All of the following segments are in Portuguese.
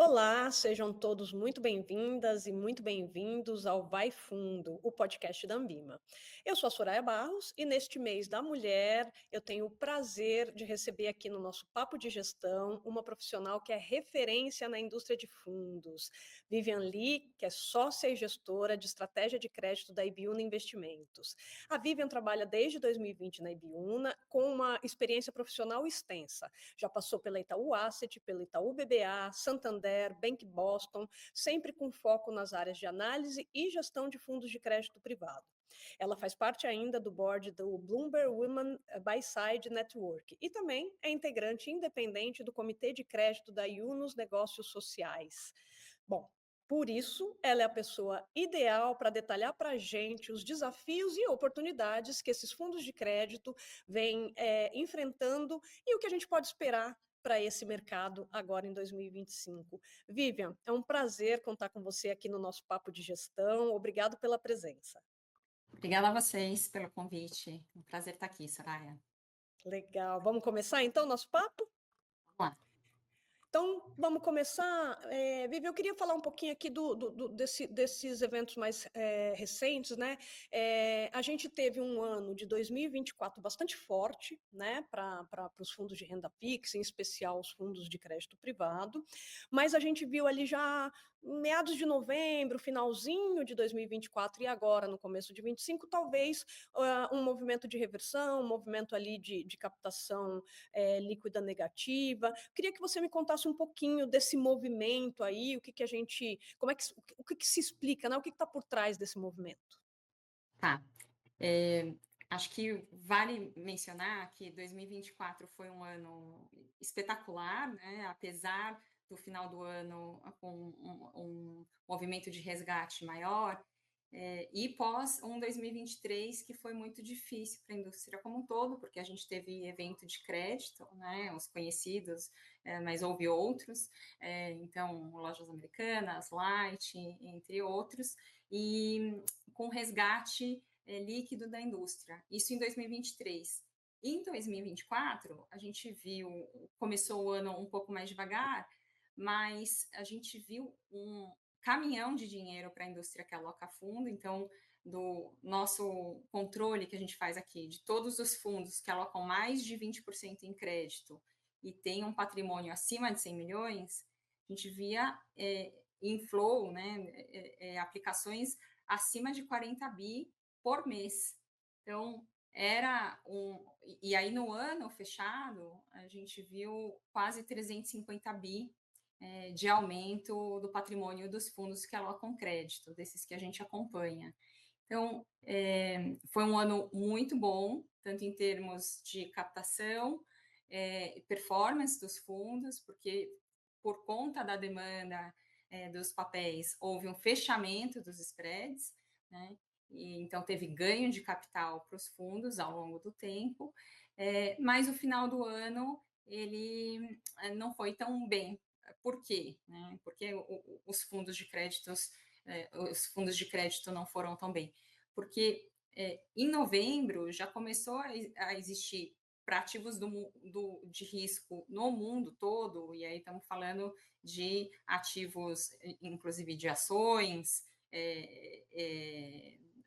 Olá, sejam todos muito bem-vindas e muito bem-vindos ao Vai Fundo, o podcast da Ambima. Eu sou a Soraya Barros e neste mês da mulher eu tenho o prazer de receber aqui no nosso Papo de Gestão uma profissional que é referência na indústria de fundos, Vivian Lee, que é sócia e gestora de estratégia de crédito da Ibiúna Investimentos. A Vivian trabalha desde 2020 na Ibiúna com uma experiência profissional extensa. Já passou pela Itaú Asset, pela Itaú BBA, Santander, Bank Boston, sempre com foco nas áreas de análise e gestão de fundos de crédito privado. Ela faz parte ainda do board do Bloomberg Women Buy Side Network e também é integrante independente do Comitê de Crédito da Yunus Negócios Sociais. Bom, por isso, ela é a pessoa ideal para detalhar para a gente os desafios e oportunidades que esses fundos de crédito vêm enfrentando e o que a gente pode esperar para esse mercado agora em 2025. Vivian, é um prazer contar com você aqui no nosso Papo de Gestão. Obrigado pela presença. Obrigada a vocês pelo convite. Um prazer estar aqui, Soraya. Legal. Vamos começar então o nosso papo? Vamos lá. Então, vamos começar. Vivi, eu queria falar um pouquinho aqui desses eventos mais recentes, né? A gente teve um ano de 2024 bastante forte, né, para os fundos de renda fixa, em especial os fundos de crédito privado, mas a gente viu ali já meados de novembro, finalzinho de 2024 e agora, no começo de 25, talvez um movimento de reversão, um movimento ali de captação líquida negativa. Queria que você me contasse um pouquinho desse movimento aí, o que a gente, como é que, o que se explica, né? O que está por trás desse movimento? Tá. É, acho que vale mencionar que 2024 foi um ano espetacular, né? Apesar do final do ano com um movimento de resgate maior, e pós um 2023 que foi muito difícil para a indústria como um todo, porque a gente teve evento de crédito, né, os conhecidos, mas houve outros, então lojas americanas, Light, entre outros, e com resgate líquido da indústria, isso em 2023. Em 2024, a gente viu, começou o ano um pouco mais devagar, mas a gente viu um caminhão de dinheiro para a indústria que aloca fundo, então, do nosso controle que a gente faz aqui, de todos os fundos que alocam mais de 20% em crédito e tem um patrimônio acima de 100 milhões, a gente via inflow, né, aplicações acima de 40 bi por mês. Então, era um. E aí, no ano fechado, a gente viu quase 350 bi de aumento do patrimônio dos fundos que alocam crédito, desses que a gente acompanha. Então, foi um ano muito bom, tanto em termos de captação, performance dos fundos, porque por conta da demanda dos papéis, houve um fechamento dos spreads, né? E, então, teve ganho de capital para os fundos ao longo do tempo, mas o final do ano ele não foi tão bem. Por quê? Né? Porque os fundos de créditos, os fundos de crédito não foram tão bem. Porque em novembro já começou a existir para ativos de risco no mundo todo, e aí estamos falando de ativos, inclusive de ações,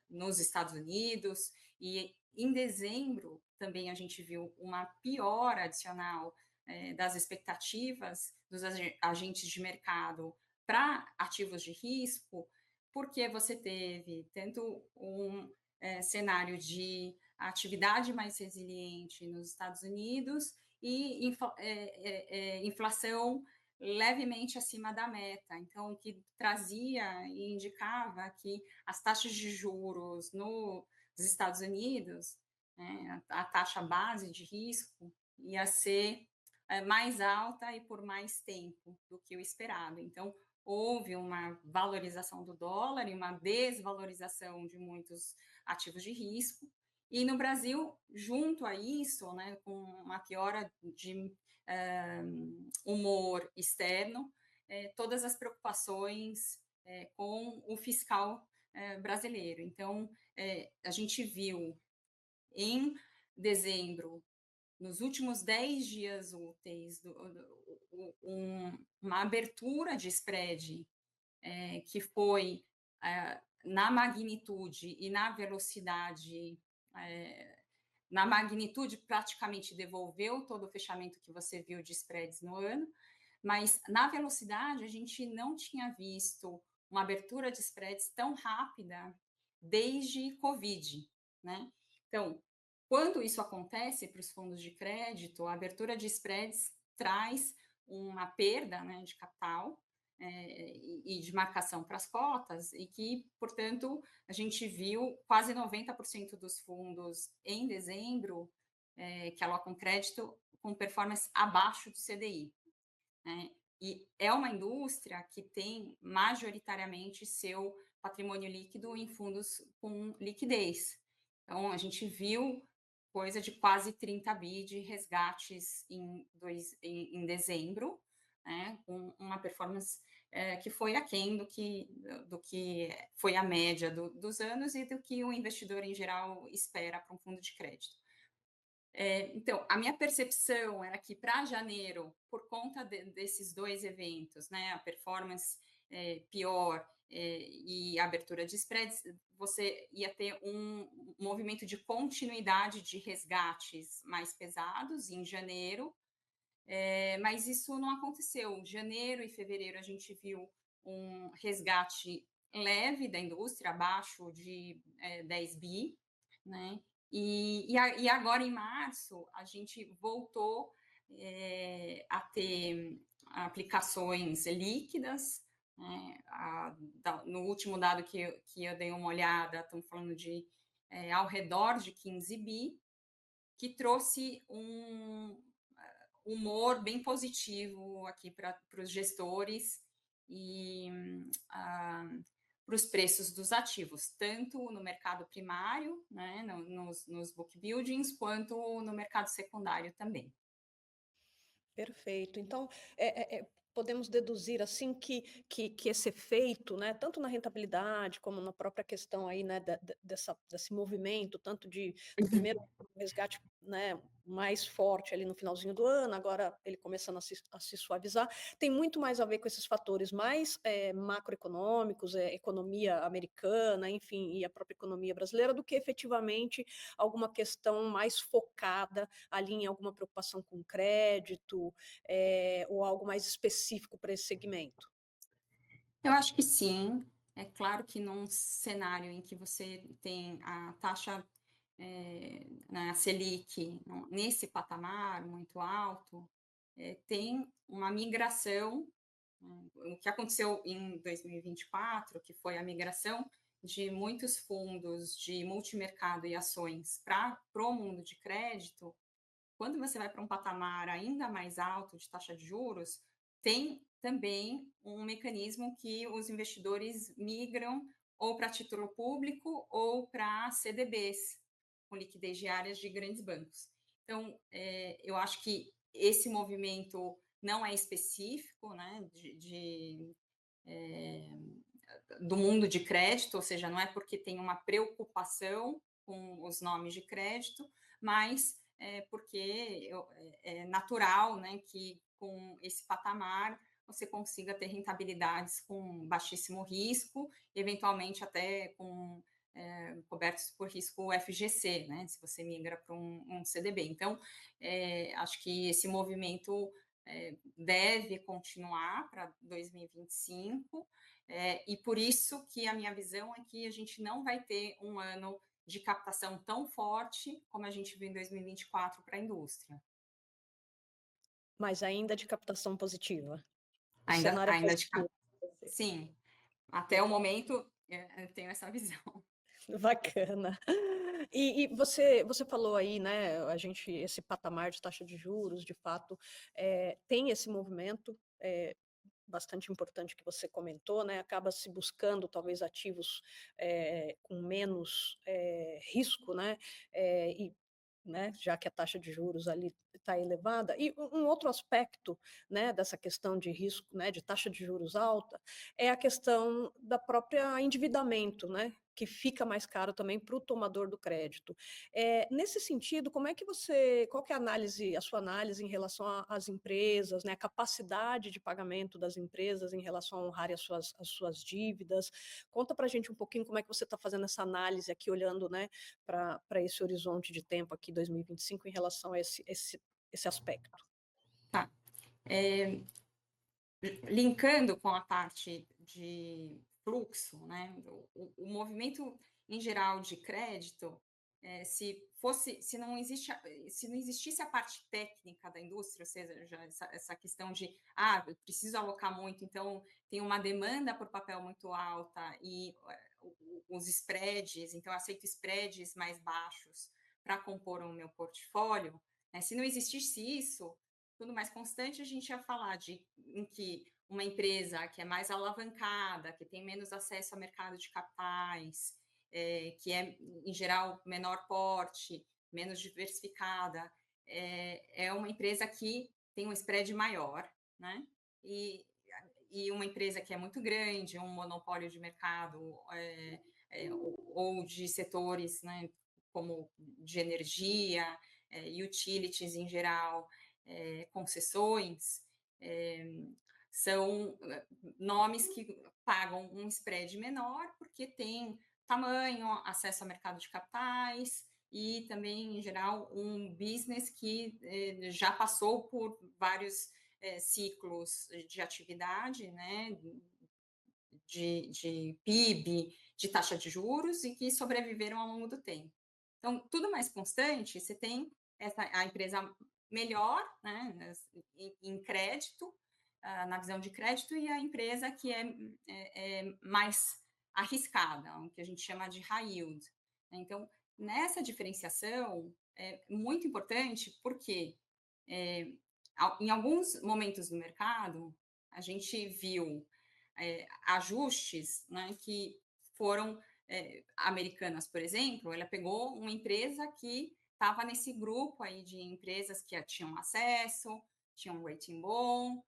nos Estados Unidos, e em dezembro também a gente viu uma piora adicional das expectativas dos agentes de mercado para ativos de risco, porque você teve tanto um cenário de atividade mais resiliente nos Estados Unidos e inflação levemente acima da meta, então que trazia e indicava que as taxas de juros nos Estados Unidos, né, a taxa base de risco ia ser mais alta e por mais tempo do que o esperado. Então, houve uma valorização do dólar e uma desvalorização de muitos ativos de risco. E no Brasil, junto a isso, né, com uma piora de humor externo, todas as preocupações com o fiscal brasileiro. Então, a gente viu em dezembro nos últimos 10 dias úteis, uma abertura de spread que foi na magnitude e na velocidade, na magnitude praticamente devolveu todo o fechamento que você viu de spreads no ano, mas na velocidade a gente não tinha visto uma abertura de spreads tão rápida desde Covid, né? Então, quando isso acontece para os fundos de crédito, a abertura de spreads traz uma perda, né, de capital e de marcação para as cotas, e que, portanto, a gente viu quase 90% dos fundos em dezembro que alocam crédito com performance abaixo do CDI. Né? E é uma indústria que tem majoritariamente seu patrimônio líquido em fundos com liquidez. Então, a gente viu coisa de quase 30 bi de resgates em dezembro, né, com uma performance que foi aquém do que foi a média dos anos e do que o investidor em geral espera para um fundo de crédito. Então, a minha percepção era que para janeiro, por conta desses dois eventos, né, a performance pior e a abertura de spreads, você ia ter um movimento de continuidade de resgates mais pesados em janeiro, mas isso não aconteceu. Janeiro e fevereiro a gente viu um resgate leve da indústria, abaixo de 10 bi, né? E agora em março a gente voltou a ter aplicações líquidas, né? No último dado que eu dei uma olhada, estamos falando de ao redor de 15 bi, que trouxe um humor bem positivo aqui para os gestores e para os preços dos ativos, tanto no mercado primário, né, nos book buildings, quanto no mercado secundário também. Perfeito. Então, podemos deduzir assim que esse efeito, né, tanto na rentabilidade como na própria questão aí, né, desse movimento, tanto do primeiro resgate, né, mais forte ali no finalzinho do ano, agora ele começando a se suavizar, tem muito mais a ver com esses fatores mais macroeconômicos, economia americana, enfim, e a própria economia brasileira, do que efetivamente alguma questão mais focada ali em alguma preocupação com crédito, ou algo mais específico para esse segmento? Eu acho que sim. É claro que num cenário em que você tem a taxa, né, a Selic nesse patamar muito alto, tem uma migração, né, o que aconteceu em 2024, que foi a migração de muitos fundos de multimercado e ações para o mundo de crédito. Quando você vai para um patamar ainda mais alto de taxa de juros, tem também um mecanismo que os investidores migram ou para título público ou para CDBs, com liquidez diárias de grandes bancos. Então, eu acho que esse movimento não é específico, né, do mundo de crédito, ou seja, não é porque tem uma preocupação com os nomes de crédito, mas porque é natural, né, que com esse patamar você consiga ter rentabilidades com baixíssimo risco, eventualmente até com cobertos por risco FGC, né, se você migra para um CDB. Então, acho que esse movimento deve continuar para 2025, e por isso que a minha visão é que a gente não vai ter um ano de captação tão forte como a gente viu em 2024 para a indústria. Mas ainda de captação positiva. O Ainda, cenário é ainda de positivo para você. sim, até o Legal, momento eu tenho essa visão. bacana. E você falou aí, né, esse patamar de taxa de juros, de fato, tem esse movimento, bastante importante que você comentou, né, acaba se buscando talvez ativos com menos risco, né, e né, já que a taxa de juros ali está elevada. E um outro aspecto, né, dessa questão de risco, né, de taxa de juros alta, é a questão da própria endividamento, né, que fica mais caro também para o tomador do crédito. Nesse sentido, qual que é a sua análise em relação às empresas, né, a capacidade de pagamento das empresas em relação a honrarem as suas dívidas? Conta para a gente um pouquinho como é que você está fazendo essa análise aqui, olhando, né, para esse horizonte de tempo aqui, 2025, em relação a esse aspecto. Tá. É, linkando com a parte de fluxo, né, o movimento em geral de crédito, se não existisse a parte técnica da indústria, ou seja, já essa questão de, eu preciso alocar muito, então tem uma demanda por papel muito alta e os spreads, então eu aceito spreads mais baixos para compor o meu portfólio, né, se não existisse isso, tudo mais constante, a gente ia falar em que uma empresa que é mais alavancada, que tem menos acesso ao mercado de capitais, que é, em geral, menor porte, menos diversificada, é uma empresa que tem um spread maior, né? E uma empresa que é muito grande, um monopólio de mercado, ou de setores, né, como de energia, utilities em geral, concessões, são nomes que pagam um spread menor porque tem tamanho, acesso ao mercado de capitais e também, em geral, um business que já passou por vários ciclos de atividade, né, de PIB, de taxa de juros e que sobreviveram ao longo do tempo. Então, tudo mais constante, você tem a empresa melhor, né, em crédito, na visão de crédito, e a empresa que é mais arriscada, o que a gente chama de high yield. Então, nessa diferenciação, é muito importante porque em alguns momentos do mercado, a gente viu ajustes, né, que foram Americanas, por exemplo, ela pegou uma empresa que estava nesse grupo aí de empresas que tinham acesso, tinham um rating bom,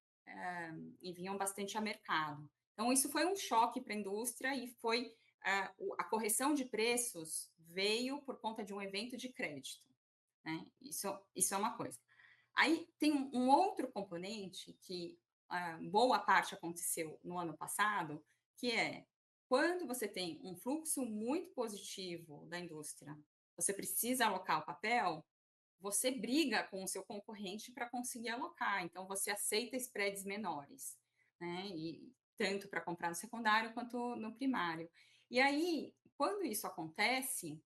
e vinham bastante a mercado. Então, isso foi um choque para a indústria e foi a correção de preços veio por conta de um evento de crédito, né? Isso é uma coisa. Aí tem um outro componente que boa parte aconteceu no ano passado, que é quando você tem um fluxo muito positivo da indústria, você precisa alocar o papel, você briga com o seu concorrente para conseguir alocar, então você aceita spreads menores, né? E tanto para comprar no secundário quanto no primário. E aí, quando isso acontece,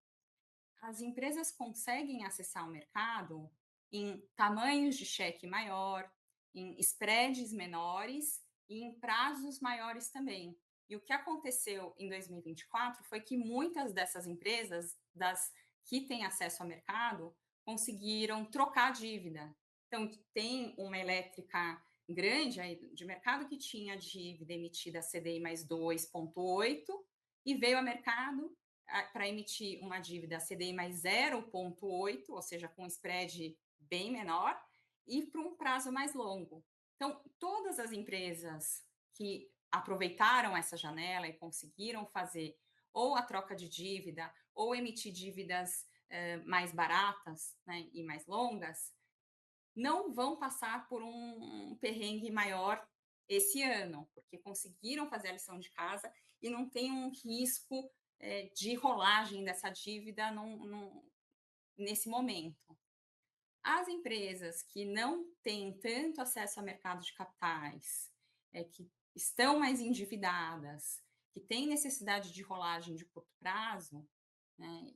as empresas conseguem acessar o mercado em tamanhos de cheque maior, em spreads menores e em prazos maiores também. E o que aconteceu em 2024 foi que muitas dessas empresas, das que têm acesso ao mercado, conseguiram trocar dívida. Então, tem uma elétrica grande aí de mercado que tinha dívida emitida CDI mais 2,8 e veio ao mercado para emitir uma dívida CDI mais 0,8, ou seja, com um spread bem menor, e para um prazo mais longo. Então, todas as empresas que aproveitaram essa janela e conseguiram fazer ou a troca de dívida ou emitir dívidas mais baratas, né, e mais longas, não vão passar por um perrengue maior esse ano, porque conseguiram fazer a lição de casa e não tem um risco de rolagem dessa dívida nesse momento. As empresas que não têm tanto acesso ao mercado de capitais, que estão mais endividadas, que têm necessidade de rolagem de curto prazo, né,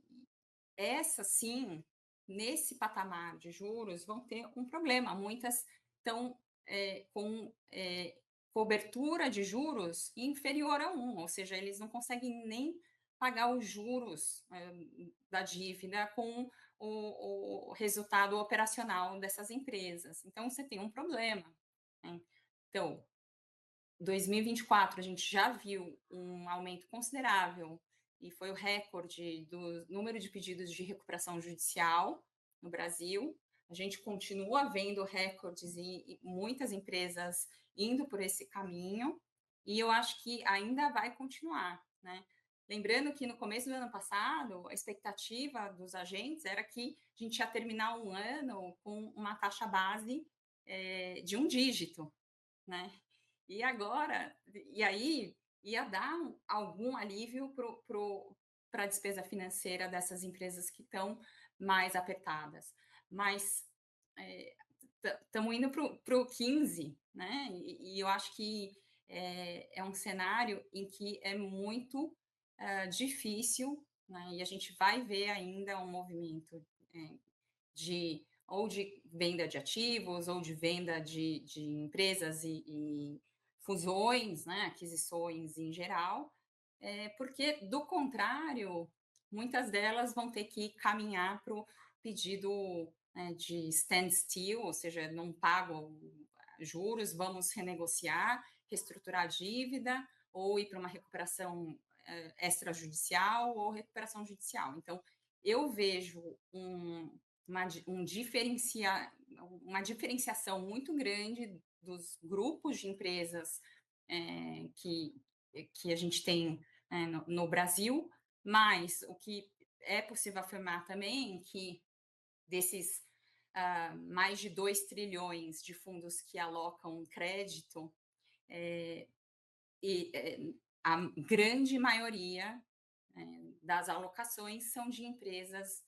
essas sim, nesse patamar de juros, vão ter um problema. Muitas estão com cobertura de juros inferior a 1, ou seja, eles não conseguem nem pagar os juros da dívida com o resultado operacional dessas empresas. Então, você tem um problema, né? Então, 2024, a gente já viu um aumento considerável e foi o recorde do número de pedidos de recuperação judicial no Brasil. A gente continua vendo recordes e muitas empresas indo por esse caminho, e eu acho que ainda vai continuar, né? lembrando que no começo do ano passado, a expectativa dos agentes era que a gente ia terminar um ano com uma taxa base de um dígito, né? E agora, e aí ia dar algum alívio para a despesa financeira dessas empresas que estão mais apertadas. Mas estamos indo para o 15, né? E eu acho que é um cenário em que é muito difícil, né? E a gente vai ver ainda um movimento de venda de ativos ou de venda de empresas e fusões, né? Aquisições em geral, porque do contrário, muitas delas vão ter que caminhar para o pedido de standstill, ou seja, não pago juros, vamos renegociar, reestruturar a dívida, ou ir para uma recuperação extrajudicial ou recuperação judicial. Então, eu vejo uma diferenciação muito grande dos grupos de empresas que a gente tem no Brasil, mas o que é possível afirmar também que desses mais de 2 trilhões de fundos que alocam crédito, a grande maioria das alocações são de empresas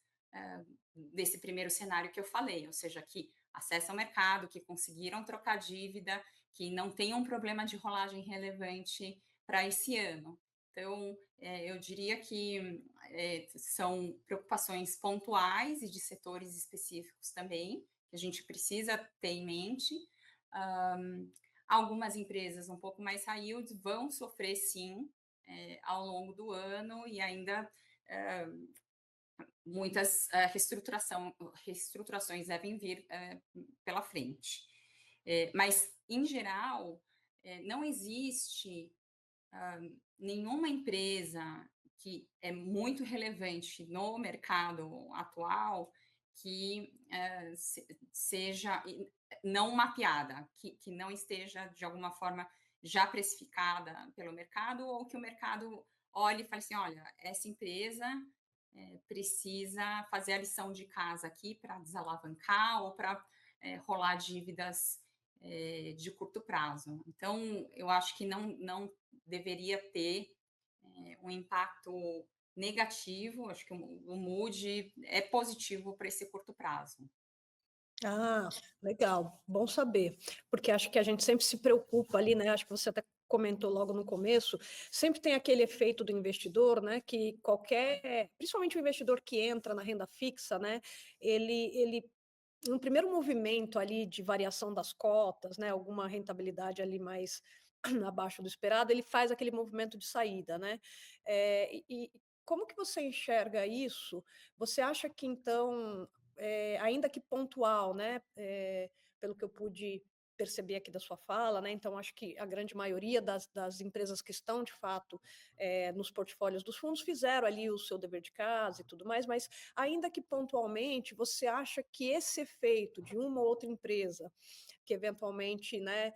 desse primeiro cenário que eu falei, ou seja, que acessam o mercado, que conseguiram trocar dívida, que não tem um problema de rolagem relevante para esse ano. Então, eu diria que são preocupações pontuais e de setores específicos também, que a gente precisa ter em mente. Algumas empresas um pouco mais high yield vão sofrer, sim, ao longo do ano e ainda muitas reestruturações devem vir pela frente. Mas, em geral, não existe nenhuma empresa que é muito relevante no mercado atual que seja não mapeada, que não esteja, de alguma forma, já precificada pelo mercado, ou que o mercado olhe e fale assim, olha, essa empresa precisa fazer a lição de casa aqui para desalavancar ou para rolar dívidas de curto prazo. Então, eu acho que não deveria ter um impacto negativo, acho que o Mood é positivo para esse curto prazo. Ah, legal, bom saber, porque acho que a gente sempre se preocupa ali, né? Acho que você até comentou logo no começo, sempre tem aquele efeito do investidor, né? Que qualquer, principalmente o investidor que entra na renda fixa, né? Ele um primeiro movimento ali de variação das cotas, né? Alguma rentabilidade ali mais abaixo do esperado, ele faz aquele movimento de saída, né? E como que você enxerga isso? Você acha que então ainda que pontual, né, pelo que eu pude perceber aqui da sua fala, né, então acho que a grande maioria das empresas que estão, de fato, nos portfólios dos fundos fizeram ali o seu dever de casa e tudo mais, mas ainda que pontualmente, você acha que esse efeito de uma ou outra empresa que eventualmente, né,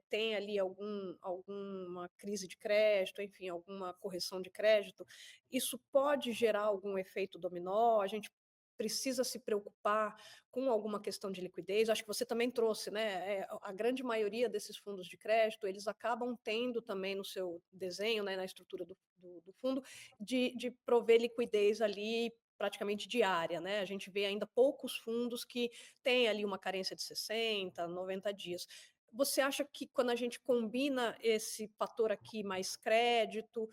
tem ali alguma crise de crédito, enfim, alguma correção de crédito, isso pode gerar algum efeito dominó? A gente precisa se preocupar com alguma questão de liquidez. Acho que você também trouxe, né? A grande maioria desses fundos de crédito, eles acabam tendo também no seu desenho, né, na estrutura do fundo, de prover liquidez ali praticamente diária, né? A gente vê ainda poucos fundos que têm ali uma carência de 60, 90 dias. Você acha que quando a gente combina esse fator aqui mais crédito,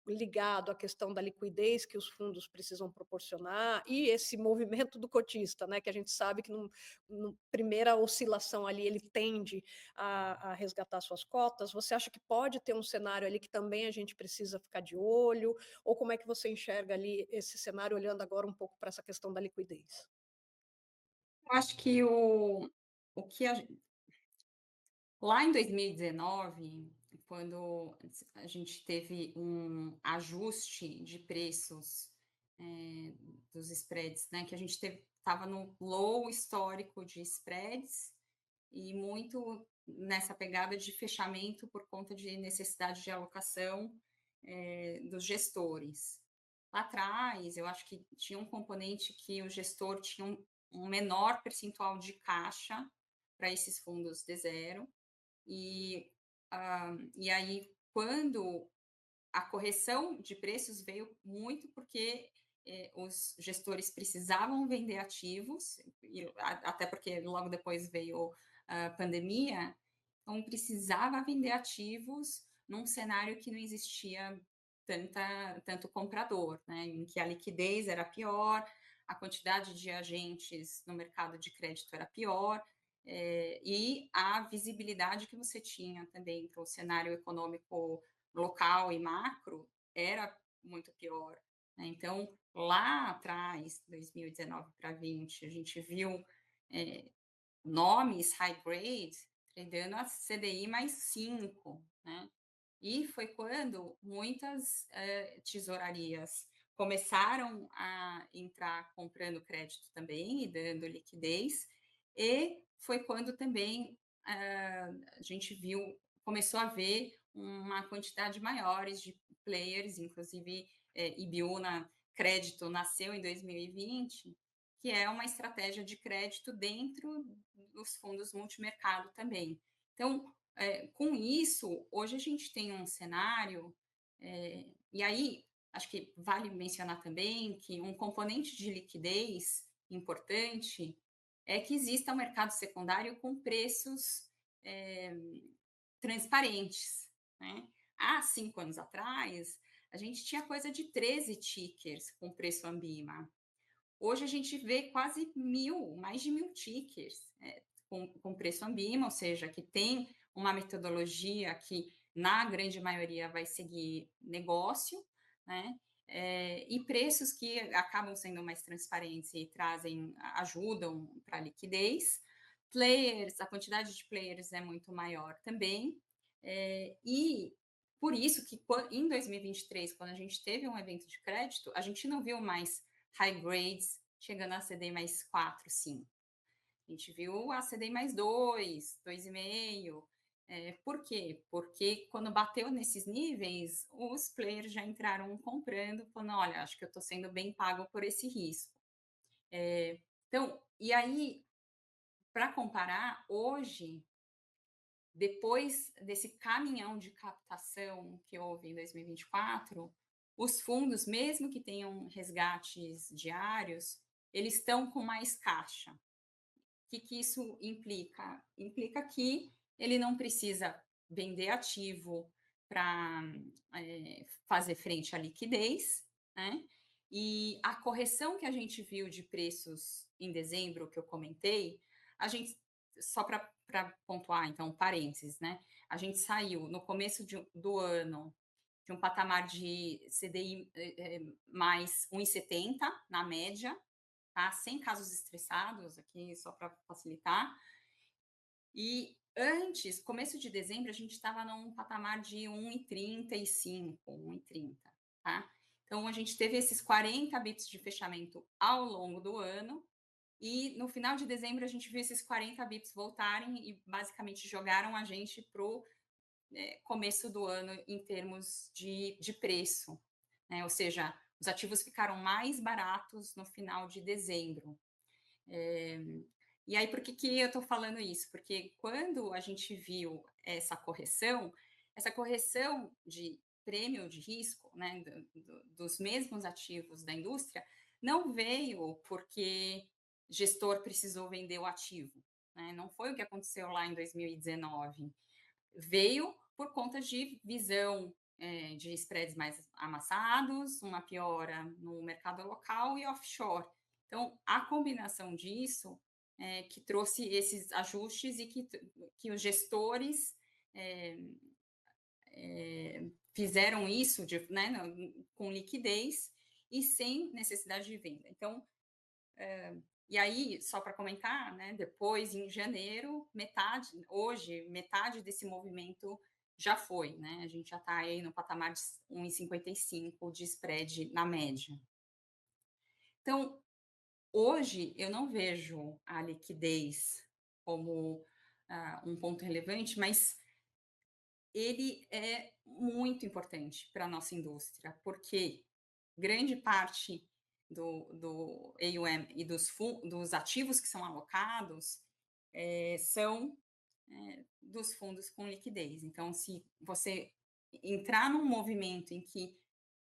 ligado à questão da liquidez que os fundos precisam proporcionar e esse movimento do cotista, né, que a gente sabe que no primeira oscilação ali ele tende a resgatar suas cotas, você acha que pode ter um cenário ali que também a gente precisa ficar de olho? Ou como é que você enxerga ali esse cenário, olhando agora um pouco para essa questão da liquidez? Eu acho que o que lá em 2019, quando a gente teve um ajuste de preços dos spreads, né, que a gente estava no low histórico de spreads e muito nessa pegada de fechamento por conta de necessidade de alocação dos gestores. Lá atrás, eu acho que tinha um componente que o gestor tinha um menor percentual de caixa para esses fundos D0, e, e aí, quando a correção de preços veio muito porque os gestores precisavam vender ativos, até porque logo depois veio a pandemia, então precisava vender ativos num cenário que não existia tanto comprador, né, em que a liquidez era pior, a quantidade de agentes no mercado de crédito era pior, e a visibilidade que você tinha também para o cenário econômico local e macro era muito pior, né. Então, lá atrás, 2019 para 20, a gente viu, eh, nomes high grade tradando a CDI mais 5, né. E foi quando muitas, tesourarias começaram a entrar comprando crédito também e dando liquidez, e foi quando também, a gente começou a ver uma quantidade maiores de players, inclusive, Ibiúna Crédito nasceu em 2020, que é uma estratégia de crédito dentro dos fundos multimercado também. Então, com isso, hoje a gente tem um cenário, e aí acho que vale mencionar também que um componente de liquidez importante é que exista um mercado secundário com preços eh, transparentes, né? Há 5 anos atrás, a gente tinha coisa de 13 tickers com preço Ambima. Hoje a gente vê quase 1000, mais de 1000 tickers, com preço Ambima, ou seja, que tem uma metodologia que, na grande maioria, vai seguir negócio, né? E preços que acabam sendo mais transparentes e ajudam para a liquidez. Players, a quantidade de players é muito maior também, e por isso que em 2023, quando a gente teve um evento de crédito, a gente não viu mais high grades chegando a CDI mais 4, 5. A gente viu a CDI mais 2, 2,5. Por quê? Porque quando bateu nesses níveis, os players já entraram comprando, falando: olha, acho que eu estou sendo bem pago por esse risco. Então, e aí, para comparar, hoje, depois desse caminhão de captação que houve em 2024, os fundos, mesmo que tenham resgates diários, eles estão com mais caixa. O que isso implica? Implica que ele não precisa vender ativo para fazer frente à liquidez, né? E a correção que a gente viu de preços em dezembro, que eu comentei, a gente, só para pontuar, então, parênteses, né? A gente saiu no começo do ano de um patamar de CDI mais 1,70 na média, tá? Sem casos estressados, aqui só para facilitar. E antes, começo de dezembro, a gente estava num patamar de 1,35, 1,30, tá? Então, a gente teve esses 40 bits de fechamento ao longo do ano, e no final de dezembro a gente viu esses 40 bits voltarem e basicamente jogaram a gente para o começo do ano em termos de preço, né? Ou seja, os ativos ficaram mais baratos no final de dezembro. E aí, por que eu estou falando isso? Porque quando a gente viu essa correção de prêmio de risco, né, dos mesmos ativos da indústria, não veio porque gestor precisou vender o ativo, né? Não foi o que aconteceu lá em 2019. Veio por conta de visão de spreads mais amassados, uma piora no mercado local e offshore. Então, a combinação disso que trouxe esses ajustes e que os gestores é, fizeram isso né, com liquidez e sem necessidade de venda. Então, e aí, só para comentar, né, depois, em janeiro, metade desse movimento já foi, né? A gente já está aí no patamar de 1,55 de spread na média. Então, hoje, eu não vejo a liquidez como um ponto relevante, mas ele é muito importante para a nossa indústria, porque grande parte do AUM e dos ativos que são alocados são dos fundos com liquidez. Então, se você entrar num movimento em que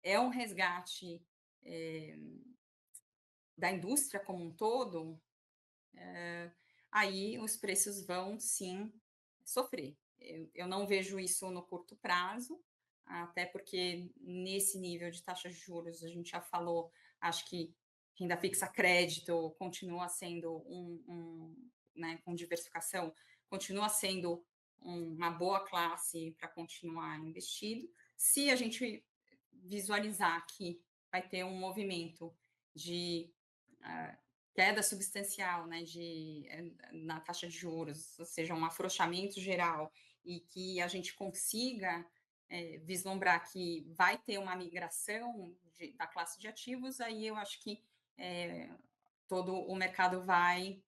é um resgate da indústria como um todo, aí os preços vão sim sofrer. Eu não vejo isso no curto prazo, até porque nesse nível de taxa de juros, a gente já falou, acho que renda fixa crédito continua sendo né, com diversificação, continua sendo uma boa classe para continuar investido. Se a gente visualizar que vai ter um movimento de queda substancial, né, na taxa de juros, ou seja, um afrouxamento geral, e que a gente consiga vislumbrar que vai ter uma migração da classe de ativos, aí eu acho que todo o mercado vai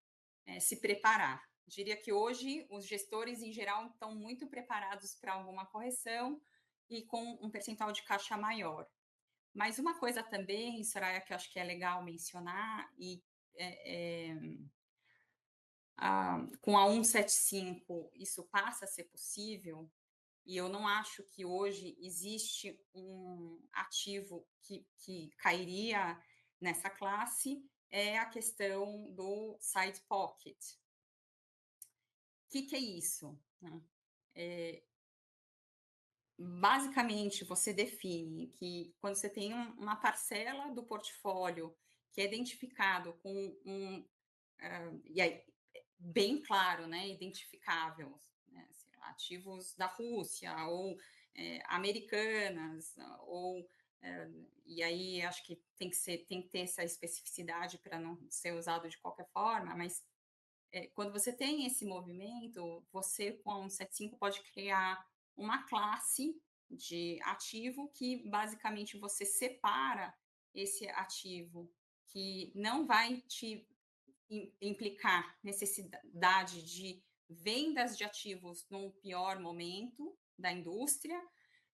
se preparar. Diria que hoje os gestores, em geral, estão muito preparados para alguma correção e com um percentual de caixa maior. Mas uma coisa também, Soraya, que eu acho que é legal mencionar, e com a 175 isso passa a ser possível, e eu não acho que hoje existe um ativo que cairia nessa classe, é a questão do side pocket. O que é isso? Basicamente, você define que quando você tem uma parcela do portfólio que é identificado com e aí, bem claro, né, identificável, né, assim, ativos da Rússia ou americanas, ou e aí acho que tem que ter essa especificidade para não ser usado de qualquer forma, mas quando você tem esse movimento, você com a 175 pode criar uma classe de ativo que basicamente você separa esse ativo que não vai te implicar necessidade de vendas de ativos num pior momento da indústria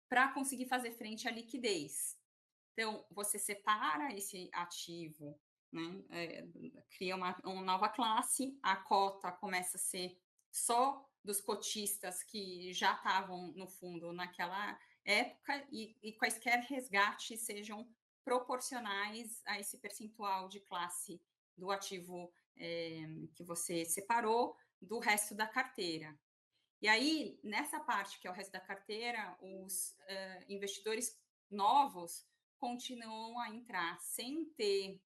para conseguir fazer frente à liquidez. Então, você separa esse ativo, né, cria uma nova classe, a cota começa a ser só dos cotistas que já estavam no fundo naquela época e quaisquer resgates sejam proporcionais a esse percentual de classe do ativo que você separou do resto da carteira. E aí, nessa parte que é o resto da carteira, os investidores novos continuam a entrar sem ter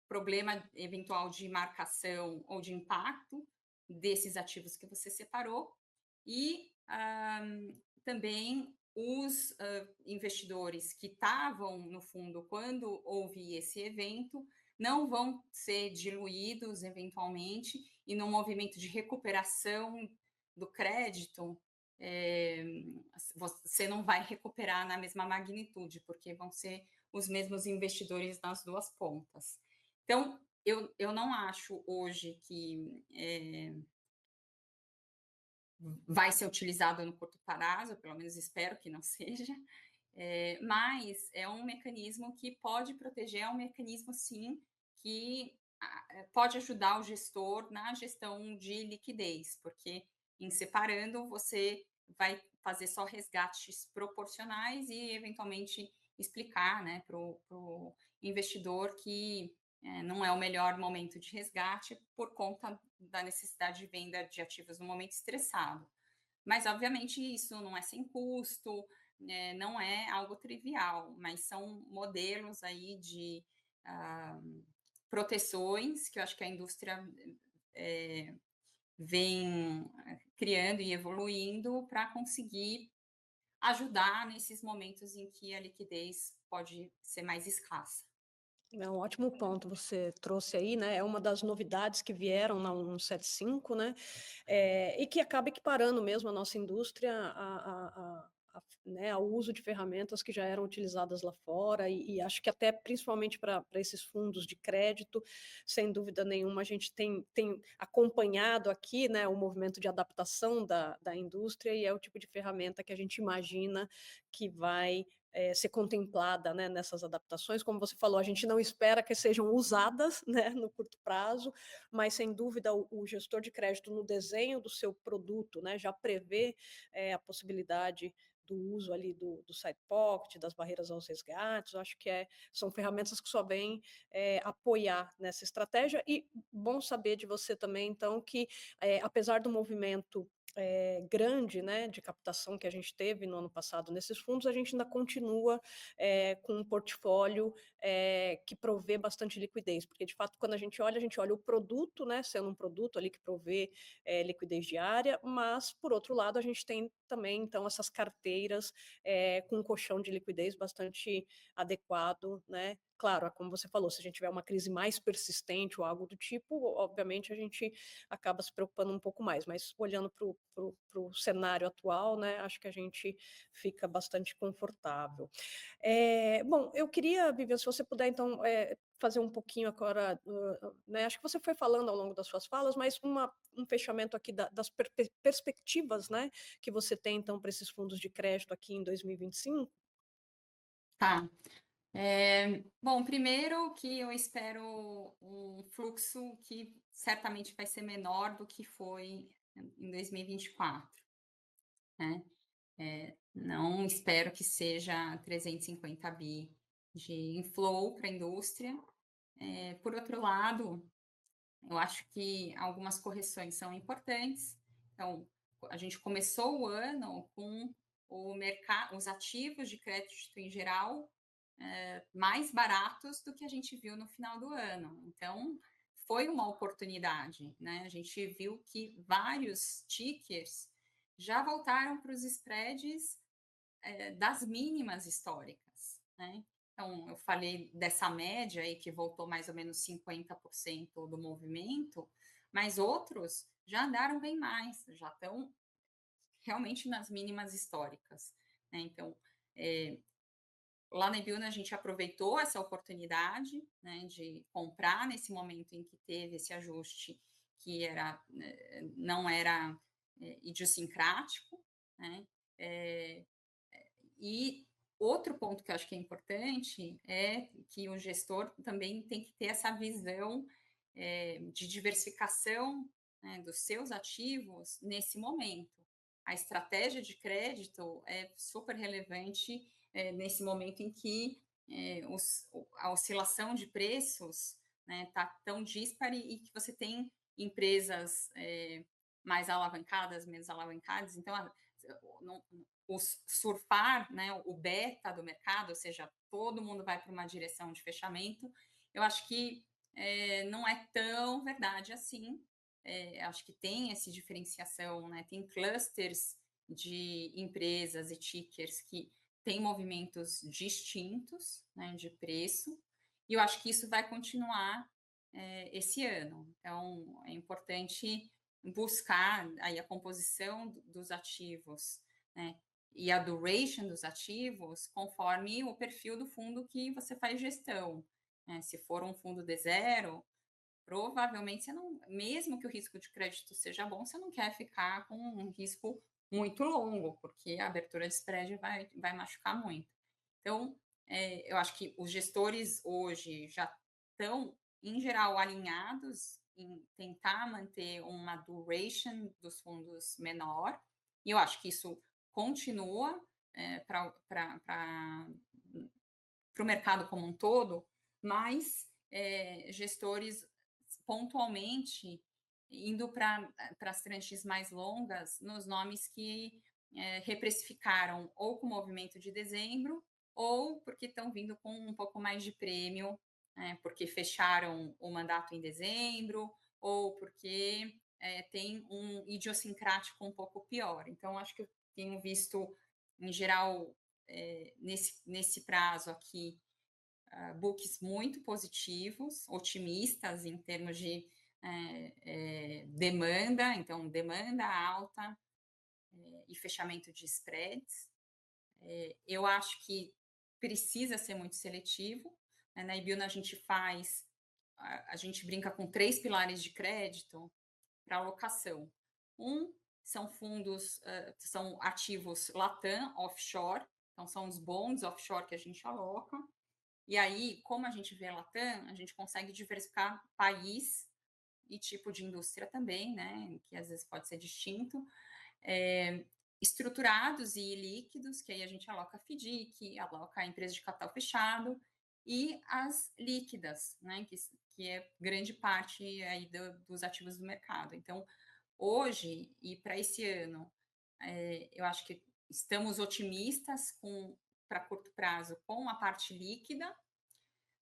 problema eventual de marcação ou de impacto desses ativos que você separou, e também os investidores que estavam no fundo quando houve esse evento não vão ser diluídos eventualmente e no movimento de recuperação do crédito você não vai recuperar na mesma magnitude, porque vão ser os mesmos investidores nas duas pontas. Então, eu não acho hoje que vai ser utilizado no curto prazo, pelo menos espero que não seja, mas é um mecanismo que pode proteger, é um mecanismo, sim, que pode ajudar o gestor na gestão de liquidez, porque em separando você vai fazer só resgates proporcionais e, eventualmente, explicar, né, para o investidor que não é o melhor momento de resgate por conta da necessidade de venda de ativos no momento estressado. Mas, obviamente, isso não é sem custo, não é algo trivial, mas são modelos aí de proteções que eu acho que a indústria vem criando e evoluindo para conseguir ajudar nesses momentos em que a liquidez pode ser mais escassa. É um ótimo ponto você trouxe aí, né? É uma das novidades que vieram na 175, né? E que acaba equiparando mesmo a nossa indústria né, ao uso de ferramentas que já eram utilizadas lá fora, e acho que até principalmente para esses fundos de crédito, sem dúvida nenhuma, a gente tem acompanhado aqui, né, o movimento de adaptação da indústria, e é o tipo de ferramenta que a gente imagina que vai ser contemplada, né, nessas adaptações. Como você falou, a gente não espera que sejam usadas, né, no curto prazo, mas sem dúvida o gestor de crédito no desenho do seu produto, né, já prevê a possibilidade do uso ali do side pocket, das barreiras aos resgates. Eu acho que são ferramentas que só vêm apoiar nessa estratégia. E bom saber de você também, então, que apesar do movimento grande, né, de captação que a gente teve no ano passado nesses fundos, a gente ainda continua com um portfólio que provê bastante liquidez, porque de fato quando a gente olha o produto, né, sendo um produto ali que provê liquidez diária, mas por outro lado a gente tem também então essas carteiras com um colchão de liquidez bastante adequado, né? Claro, como você falou, se a gente tiver uma crise mais persistente ou algo do tipo, obviamente a gente acaba se preocupando um pouco mais, mas olhando para o cenário atual, né, acho que a gente fica bastante confortável. Bom, eu queria, Vivian, se você puder, então, fazer um pouquinho agora, né, acho que você foi falando ao longo das suas falas, mas um fechamento aqui das perspectivas, né, que você tem, então, para esses fundos de crédito aqui em 2025. Tá. Bom, primeiro que eu espero um fluxo que certamente vai ser menor do que foi em 2024, né? Não espero que seja 350 bi de inflow para a indústria. Por outro lado, eu acho que algumas correções são importantes. Então, a gente começou o ano com os ativos de crédito em geral mais baratos do que a gente viu no final do ano. Então, foi uma oportunidade, né? A gente viu que vários tickers já voltaram para os spreads das mínimas históricas, né? Então, eu falei dessa média aí que voltou mais ou menos 50% do movimento, mas outros já andaram bem mais, já estão realmente nas mínimas históricas, né? Então, lá na Ibiúna a gente aproveitou essa oportunidade, né, de comprar nesse momento em que teve esse ajuste que não era idiosincrático, né? E outro ponto que eu acho que é importante é que o gestor também tem que ter essa visão de diversificação, né, dos seus ativos nesse momento. A estratégia de crédito é super relevante nesse momento em que a oscilação de preços está tão dispare e que você tem empresas mais alavancadas, menos alavancadas. Então, o surfar, né, o beta do mercado, ou seja, todo mundo vai para uma direção de fechamento, eu acho que não é tão verdade assim. Acho que tem essa diferenciação, né? Tem clusters de empresas e tickers que têm movimentos distintos, né, de preço, e eu acho que isso vai continuar esse ano. Então, é importante buscar aí a composição dos ativos, né, e a duration dos ativos conforme o perfil do fundo que você faz gestão, né? Se for um fundo de zero, provavelmente você não, mesmo que o risco de crédito seja bom, você não quer ficar com um risco muito longo, porque a abertura de spread vai machucar muito. Então, eu acho que os gestores hoje já estão, em geral, alinhados em tentar manter uma duration dos fundos menor, e eu acho que isso continua para o mercado como um todo, mas gestores pontualmente indo para as tranches mais longas nos nomes que reprecificaram ou com o movimento de dezembro ou porque estão vindo com um pouco mais de prêmio, porque fecharam o mandato em dezembro ou porque tem um idiosincrático um pouco pior. Então, acho que eu tenho visto, em geral, nesse prazo aqui, books muito positivos, otimistas em termos de demanda, então demanda alta e fechamento de spreads. Eu acho que precisa ser muito seletivo, né, na Ibiúna a gente brinca com 3 pilares de crédito para alocação. Um são fundos, são ativos Latam, offshore, então são os bonds offshore que a gente aloca. E aí, como a gente vê Latam, a gente consegue diversificar país e tipo de indústria também, né, que às vezes pode ser distinto. Eh, Estruturados e líquidos, que aí a gente aloca FDIC, aloca a empresa de capital fechado, e as líquidas, né, que é grande parte aí dos ativos do mercado. Então, hoje e para esse ano, eu acho que estamos otimistas para curto prazo com a parte líquida.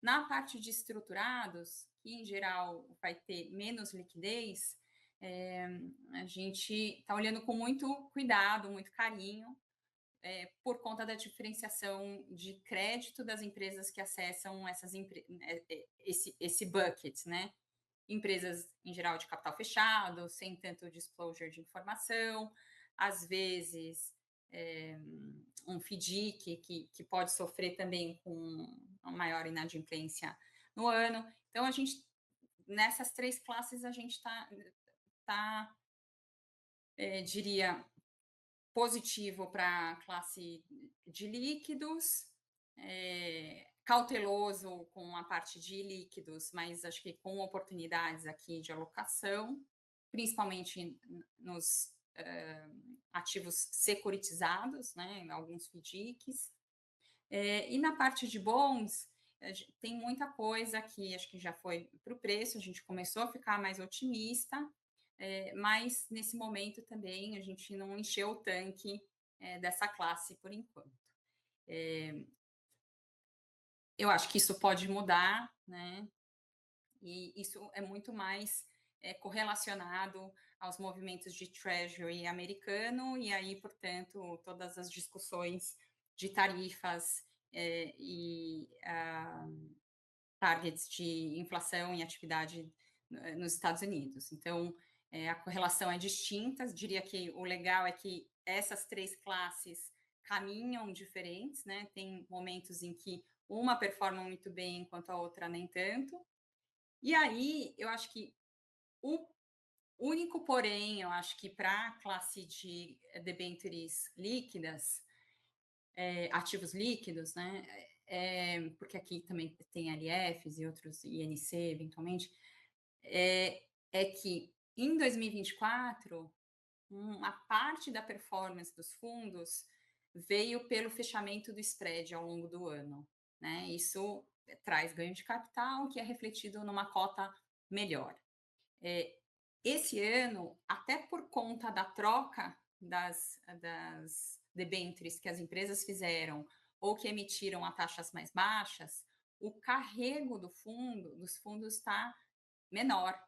Na parte de estruturados, que em geral vai ter menos liquidez, eh, a gente está olhando com muito cuidado, muito carinho, por conta da diferenciação de crédito das empresas que acessam esse bucket, né? Empresas, em geral, de capital fechado, sem tanto disclosure de informação, às vezes é, um FDIC que pode sofrer também com uma maior inadimplência no ano. Então, nessas 3 classes, a gente tá, diria, positivo para a classe de líquidos, cauteloso com a parte de líquidos, mas acho que com oportunidades aqui de alocação, principalmente nos ativos securitizados, né, em alguns FDICs. E na parte de bons, tem muita coisa que acho que já foi para o preço, a gente começou a ficar mais otimista, mas nesse momento também a gente não encheu o tanque dessa classe por enquanto. Eu acho que isso pode mudar, né? E isso é muito mais correlacionado aos movimentos de Treasury americano, e aí, portanto, todas as discussões de tarifas e targets de inflação e atividade nos Estados Unidos. Então, a correlação é distinta. Diria que o legal é que essas 3 classes caminham diferentes, né? Tem momentos em que uma performa muito bem, enquanto a outra nem tanto. E aí, eu acho que o único porém, eu acho que para a classe de debêntures líquidas, ativos líquidos, né? Porque aqui também tem LFs e outros INC, eventualmente, é que em 2024, a parte da performance dos fundos veio pelo fechamento do spread ao longo do ano, né? Isso traz ganho de capital, que é refletido numa cota melhor. Esse ano, até por conta da troca das debêntures que as empresas fizeram ou que emitiram a taxas mais baixas, o carrego dos fundos está menor,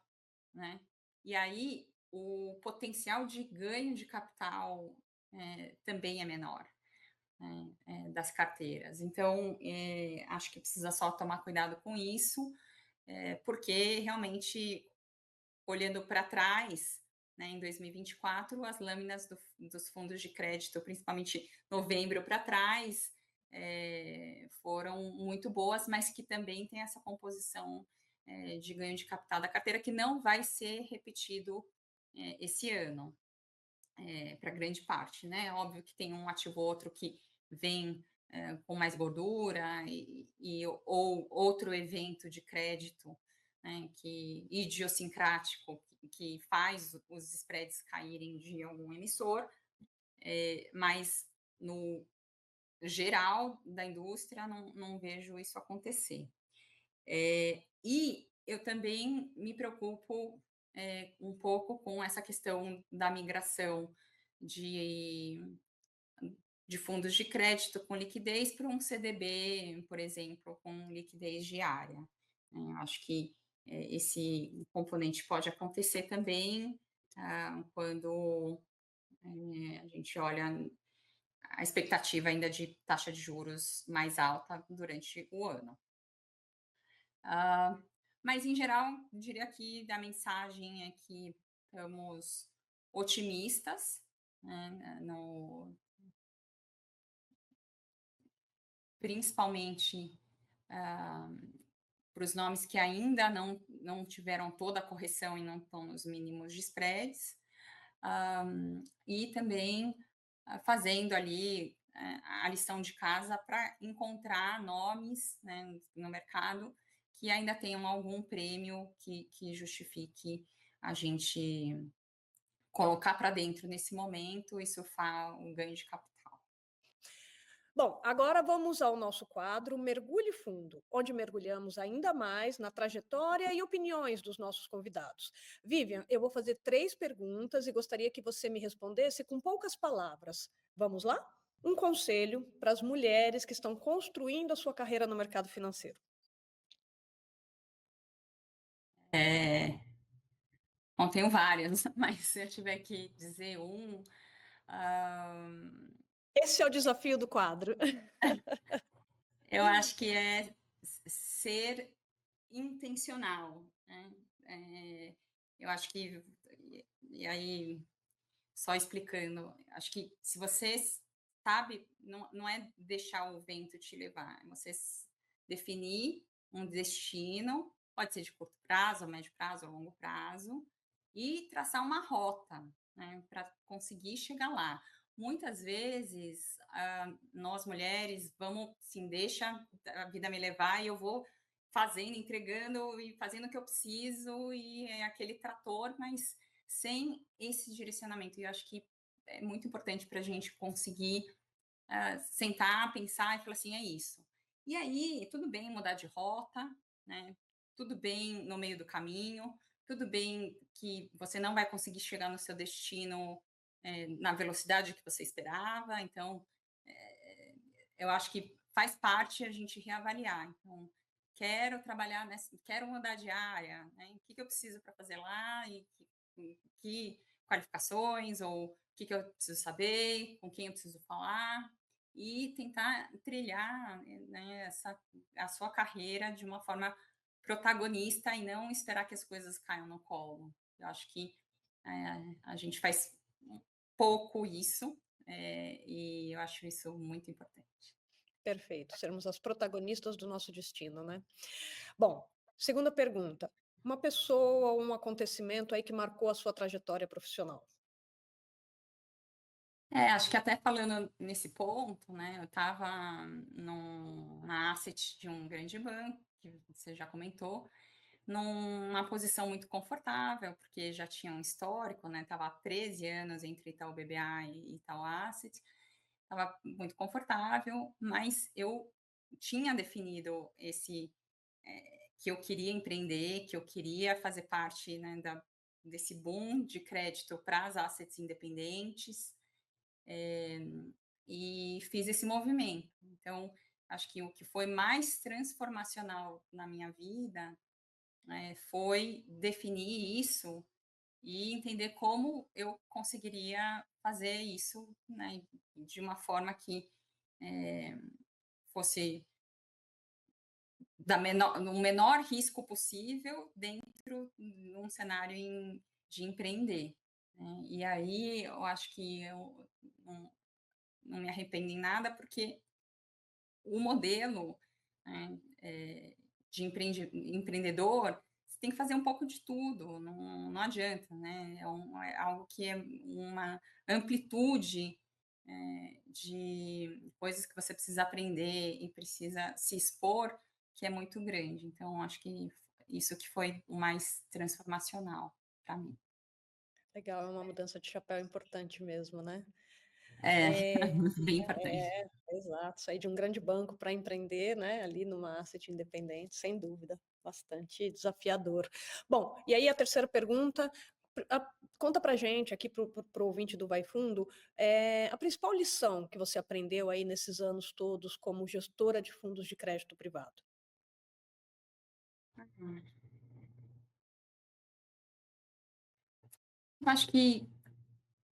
né? E aí o potencial de ganho de capital também é menor, né, das carteiras. Então, acho que precisa só tomar cuidado com isso, porque realmente, olhando para trás, né, em 2024, as lâminas dos fundos de crédito, principalmente novembro para trás, foram muito boas, mas que também tem essa composição de ganho de capital da carteira que não vai ser repetido esse ano, para grande parte, né? Óbvio que tem um ativo ou outro que vem com mais gordura ou outro evento de crédito, né, que idiosincrático que faz os spreads caírem de algum emissor, mas no geral da indústria não vejo isso acontecer. E eu também me preocupo um pouco com essa questão da migração de, de fundos de crédito com liquidez para um CDB, por exemplo, com liquidez diária. Eu acho que esse componente pode acontecer também quando a gente olha a expectativa ainda de taxa de juros mais alta durante o ano. Mas, em geral, diria que a mensagem é que estamos otimistas, né, principalmente para os nomes que ainda não tiveram toda a correção e não estão nos mínimos de spreads, e também fazendo ali a lição de casa para encontrar nomes, né, no mercado que ainda tenham algum prêmio que justifique a gente colocar para dentro nesse momento e surfar um ganho de capital. Bom, agora vamos ao nosso quadro Mergulhe Fundo, onde mergulhamos ainda mais na trajetória e opiniões dos nossos convidados. Vivian, eu vou fazer 3 perguntas e gostaria que você me respondesse com poucas palavras. Vamos lá? Um conselho para as mulheres que estão construindo a sua carreira no mercado financeiro. Bom, tenho várias, mas se eu tiver que dizer um, Esse é o desafio do quadro. eu acho que é ser intencional, né? Eu acho que, e aí, só explicando, acho que se você sabe, não é deixar o vento te levar, é você definir um destino, pode ser de curto prazo, a médio prazo, a longo prazo, e traçar uma rota, né, para conseguir chegar lá. Muitas vezes, nós mulheres vamos, sim, deixa a vida me levar e eu vou fazendo, entregando e fazendo o que eu preciso, e é aquele trator, mas sem esse direcionamento. E eu acho que é muito importante para a gente conseguir sentar, pensar e falar assim, é isso. E aí, tudo bem mudar de rota, né? Tudo bem no meio do caminho, tudo bem que você não vai conseguir chegar no seu destino na velocidade que você esperava. Então, eu acho que faz parte a gente reavaliar. Então, quero trabalhar nessa, quero mudar de área, né? O que eu preciso para fazer lá e que qualificações ou o que eu preciso saber, com quem eu preciso falar e tentar trilhar, né, a sua carreira de uma forma protagonista e não esperar que as coisas caiam no colo. Eu acho que a gente faz pouco isso e eu acho isso muito importante. Perfeito, sermos as protagonistas do nosso destino, né? Bom, segunda pergunta. Uma pessoa ou um acontecimento aí que marcou a sua trajetória profissional? Acho que até falando nesse ponto, né, eu estava numa asset de um grande banco, que você já comentou, numa posição muito confortável, porque já tinha um histórico, né, estava há 13 anos entre Itaú BBA e Itaú Asset, estava muito confortável, mas eu tinha definido que eu queria empreender, que eu queria fazer parte, né, desse boom de crédito para as assets independentes, e fiz esse movimento. Então, acho que o que foi mais transformacional na minha vida foi definir isso e entender como eu conseguiria fazer isso, né, de uma forma que fosse no menor risco possível dentro de um cenário de empreender. Né? E aí eu acho que eu não me arrependo em nada, porque o modelo, né, de empreendedor, você tem que fazer um pouco de tudo, não adianta, né? É algo que é uma amplitude de coisas que você precisa aprender e precisa se expor, que é muito grande. Então, acho que isso que foi o mais transformacional para mim. Legal, é uma mudança de chapéu importante mesmo, né? É, bem importante. Exato, sair de um grande banco para empreender, né, ali numa asset independente, sem dúvida, bastante desafiador. Bom, e aí a terceira pergunta, conta pra gente aqui pro ouvinte do Vai Fundo, a principal lição que você aprendeu aí nesses anos todos como gestora de fundos de crédito privado. Eu acho que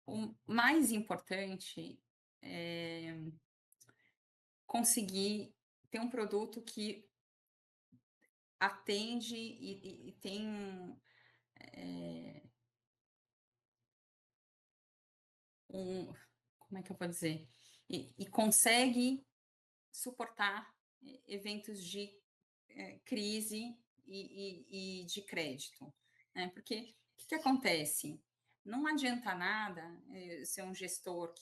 o mais importante é conseguir ter um produto que atende e tem um, como é que eu vou dizer? E consegue suportar eventos de crise e de crédito, né? Porque o que acontece? Não adianta nada ser um gestor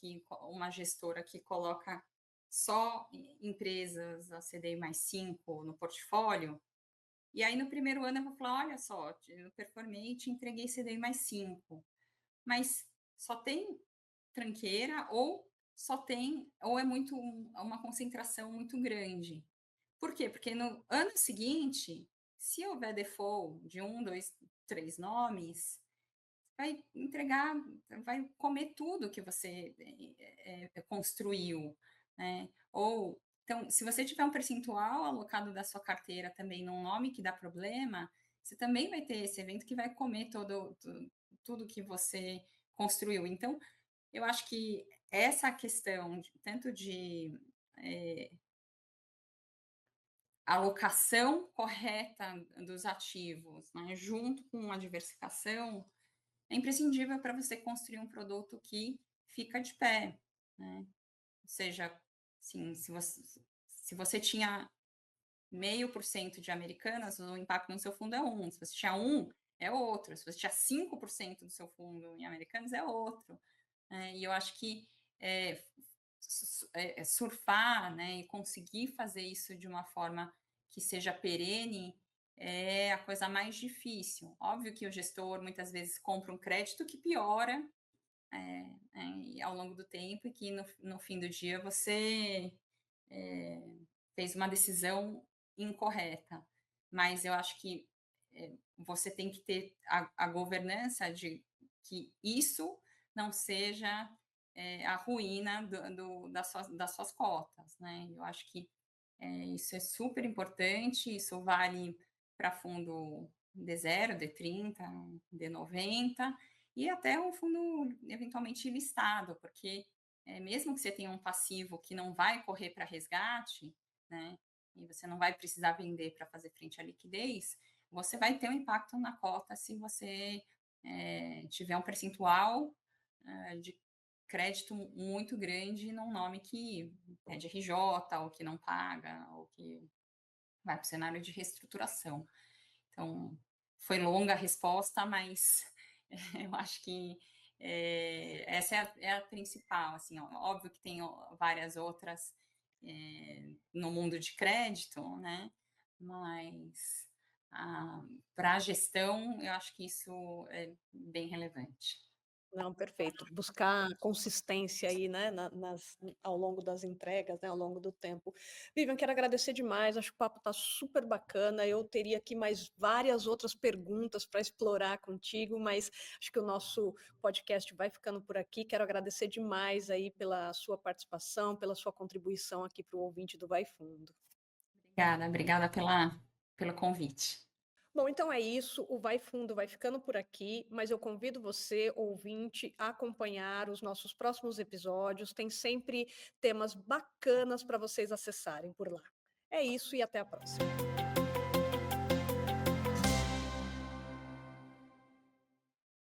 uma gestora que coloca só empresas a CDI mais 5 no portfólio, e aí no primeiro ano eu vou falar, olha só, eu performei e te entreguei CDI mais 5, mas só tem tranqueira ou é muito uma concentração muito grande. Por quê? Porque no ano seguinte, se houver default de 1, 2, 3 nomes, vai entregar, vai comer tudo que você construiu, né? Ou então, se você tiver um percentual alocado da sua carteira também num nome que dá problema, você também vai ter esse evento que vai comer tudo que você construiu. Então, eu acho que essa questão tanto de alocação correta dos ativos, né, junto com a diversificação, é imprescindível para você construir um produto que fica de pé, né? Ou seja, assim, se você tinha 0,5% de americanas, o impacto no seu fundo é 1. Se você tinha 1, é outro. Se você tinha 5% do seu fundo em americanas, é outro. E eu acho que é, surfar, né, e conseguir fazer isso de uma forma que seja perene é a coisa mais difícil. Óbvio que o gestor muitas vezes compra um crédito que piora ao longo do tempo e que no fim do dia você fez uma decisão incorreta. Mas eu acho que você tem que ter a governança de que isso não seja a ruína das suas cotas, né? Eu acho que isso é super importante, isso vale para fundo D0, D30, D90 e até um fundo eventualmente listado, porque mesmo que você tenha um passivo que não vai correr para resgate, né, e você não vai precisar vender para fazer frente à liquidez, você vai ter um impacto na cota se você tiver um percentual de crédito muito grande num nome que é de RJ, ou que não paga, ou que vai para o cenário de reestruturação. Então, foi longa a resposta, mas eu acho que essa é a principal. Assim, ó, óbvio que tem várias outras no mundo de crédito, né? Mas para a gestão, eu acho que isso é bem relevante. Não, perfeito. Buscar consistência aí, né, ao longo das entregas, né, ao longo do tempo. Vivian, quero agradecer demais, acho que o papo está super bacana, eu teria aqui mais várias outras perguntas para explorar contigo, mas acho que o nosso podcast vai ficando por aqui. Quero agradecer demais aí pela sua participação, pela sua contribuição aqui para o ouvinte do Vai Fundo. Obrigada pelo convite. Bom, então é isso. O Vai Fundo vai ficando por aqui, mas eu convido você, ouvinte, a acompanhar os nossos próximos episódios. Tem sempre temas bacanas para vocês acessarem por lá. É isso e até a próxima.